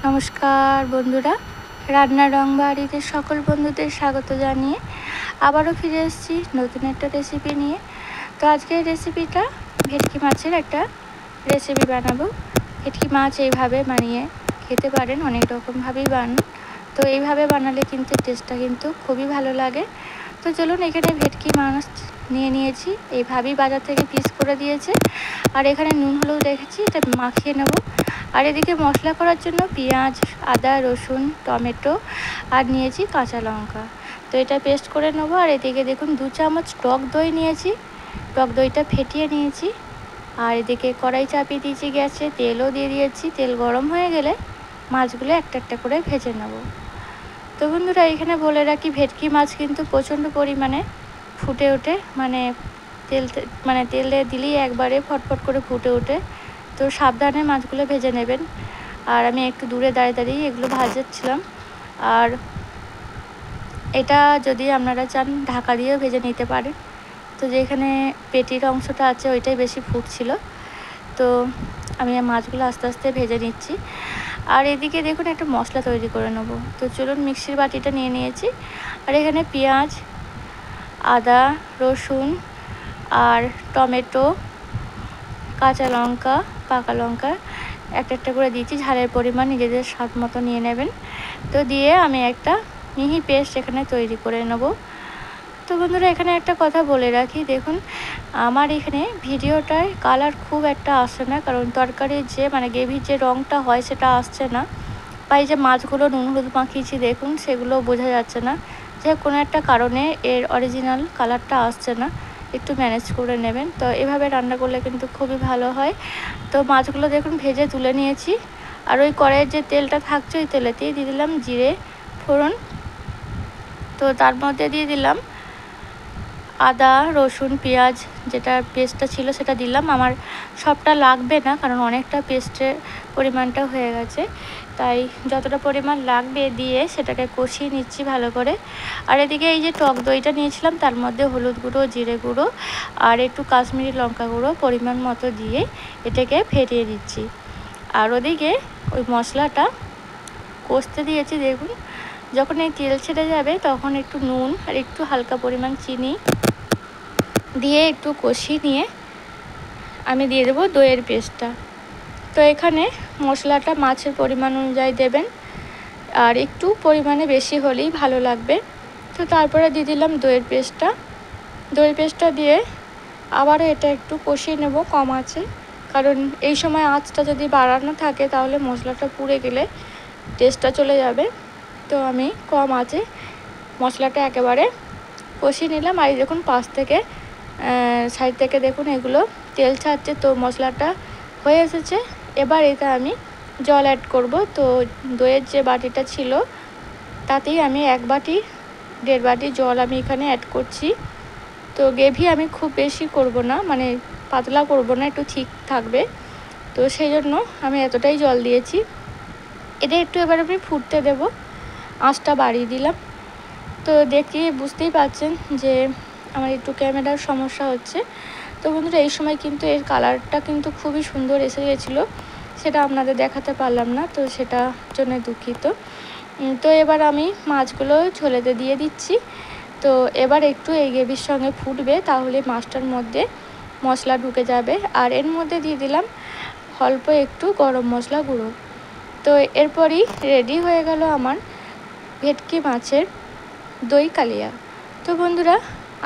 নমস্কার বন্ধুরা, রান্নার রং বাড়িতে সকল বন্ধুদের স্বাগত জানিয়ে আবারও ফিরে এসেছি নতুন একটা রেসিপি নিয়ে। তো আজকের রেসিপিটা ভেটকি মাছের একটা রেসিপি বানাবো। ভেটকি মাছ এইভাবে বানিয়ে খেতে পারেন, অনেক রকমভাবেই বানান। তো এইভাবে বানালে কিন্তু টেস্টটা কিন্তু খুবই ভালো লাগে। তো চলুন, এখানে ভেটকি মাছ নিয়ে নিয়েছি, এইভাবেই বাজার থেকে পিস করে দিয়েছে। আর এখানে নুন হলুদ রেখেছি, এটা মাখিয়ে নেব। আর এদিকে মশলা করার জন্য পেঁয়াজ, আদা, রসুন, টমেটো আর নিয়েছি কাঁচা লঙ্কা। তো এটা পেস্ট করে নেবো। আর এদিকে দেখুন 2 চামচ টক দই নিয়েছি, টক দইটা ফেটিয়ে নিয়েছি। আর এদিকে কড়াই চাপিয়ে দিয়েছি গ্যাসে, তেলও দিয়ে দিয়েছি। তেল গরম হয়ে গেলে মাছগুলো একটা একটা করে ভেজে নেব। তো বন্ধুরা, এখানে বলে রাখি, ভেটকি মাছ কিন্তু প্রচণ্ড পরিমাণে ফুটে ওঠে, তেলে দিলেই একবারে ফটফট করে ফুটে ওঠে। তো সাবধানে মাছগুলো ভেজে নেবেন। আর আমি একটু দূরে দাঁড়িয়ে দাঁড়িয়ে এগুলো ভাজাচ্ছিলাম। আর এটা যদি আপনারা চান ঢাকা দিয়েও ভেজে নিতে পারেন। তো যেখানে পেটির অংশটা আছে ওইটাই বেশি ফুটছিল, তো আমি মাছগুলো আস্তে আস্তে ভেজে নিচ্ছি। আর এদিকে দেখুন একটা মশলা তৈরি করে নেব। তো চলুন, মিক্সির বাটিটা নিয়ে নিয়েছি। আর এখানে পেঁয়াজ, আদা, রসুন আর টমেটো, কাঁচা লঙ্কা, পাকা লঙ্কা একটা একটা করে দিয়েছি। ঝালের পরিমাণ নিজেদের স্বাদ মতো নিয়ে নেবেন। তো দিয়ে আমি একটা মিহি পেস্ট এখানে তৈরি করে নেব। তো বন্ধুরা, এখানে একটা কথা বলে রাখি, দেখুন আমার এখানে ভিডিওটায় কালার খুব একটা আসে না, কারণ তরকারির যে গ্রেভির যে রঙটা হয় সেটা আসছে না। বা এই যে মাছগুলো নুন হলুদ মাখিয়েছি দেখুন, সেগুলো বোঝা যাচ্ছে না, যে কোনো একটা কারণে এর অরিজিনাল কালারটা আসছে না। একটু ম্যানেজ করে নেবেন। তো এভাবে রান্না করলে কিন্তু খুবই ভালো হয়। তো মাছগুলো দেখুন ভেজে তুলে নিয়েছি। আর ওই কড়াইয়ের যে তেলটা থাকছে ওই তেলেতেই দিয়ে দিলাম জিরে ফোড়ন। তো তার মধ্যে দিয়ে দিলাম আদা, রসুন, পেঁয়াজ, যেটা পেস্টটা ছিল সেটা দিলাম। আমার সবটা লাগবে না, কারণ অনেকটা পেস্টের পরিমাণটা হয়ে গেছে, তাই যতটা পরিমাণ লাগবে দিয়ে সেটাকে কষিয়ে নিচ্ছি ভালো করে। আর এদিকে এই যে টক দইটা নিয়েছিলাম, তার মধ্যে হলুদ গুঁড়ো, জিরে গুঁড়ো আর একটু কাশ্মীরি লঙ্কা গুঁড়ো পরিমাণ মতো দিয়ে এটাকে ফেটিয়ে দিচ্ছি। আর ওদিকে ওই মশলাটা কষতে দিয়েছি। দেখুন, যখন এই তেল ছেড়ে যাবে তখন একটু নুন আর একটু হালকা পরিমাণ চিনি দিয়ে একটু কষিয়ে নিয়ে আমি দিয়ে দেবো দইয়ের পেস্টটা। তো এখানে মশলাটা মাছের পরিমাণ অনুযায়ী দেবেন, আর একটু পরিমাণে বেশি হলেই ভালো লাগবে। তো তারপরে দিয়ে দিলাম দইয়ের পেস্টটা দিয়ে আবারও এটা একটু কষিয়ে নেব কম আঁচে, কারণ এই সময় আঁচটা যদি বাড়ানো থাকে তাহলে মশলাটা পুড়ে গেলে টেস্টটা চলে যাবে। তো আমি কম আঁচে মশলাটা একেবারে কষিয়ে নিলাম। আর দেখুন সাইড থেকে দেখুন এগুলো তেল ছাড়ছে, তো মশলাটা হয়ে এসেছে। এবার এটা আমি জল অ্যাড করব। তো দইয়ের যে বাটিটা ছিল তাতেই আমি 1 বাটি 1.5 বাটি জল আমি এখানে অ্যাড করছি। তো গ্রেভি আমি খুব বেশি করব না, পাতলা করব না, একটু ঠিক থাকবে। তো সেই জন্য আমি এতটাই জল দিয়েছি। এটা একটু এবার আমি ফুটতে দেব, আঁচটা বাড়িয়ে দিলাম। তো দেখে বুঝতেই পারছেন যে আমার একটু ক্যামেরার সমস্যা হচ্ছে। তো বন্ধুরা, এই সময় কিন্তু এর কালারটা কিন্তু খুবই সুন্দর এসে গেছিলো, সেটা আপনাদের দেখাতে পারলাম না, তো সেটার জন্য দুঃখিত। তো এবার আমি মাছগুলো ঝোলেতে দিয়ে দিচ্ছি। তো এবার একটু এই গ্রেভির সঙ্গে ফুটবে, তাহলে মাছটার মধ্যে মশলা ঢুকে যাবে। আর এর মধ্যে দিয়ে দিলাম অল্প একটু গরম মশলা গুঁড়ো। তো এরপরই রেডি হয়ে গেল আমার ভেটকি মাছের দই কালিয়া। তো বন্ধুরা,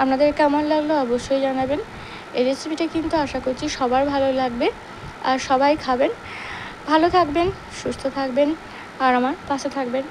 আপনাদের কেমন লাগলো অবশ্যই জানাবেন। এই রেসিপিটা কিন্তু আশা করছি সবার ভালো লাগবে আর সবাই খাবেন। ভালো থাকবেন, সুস্থ থাকবেন আর আমার পাশে থাকবেন।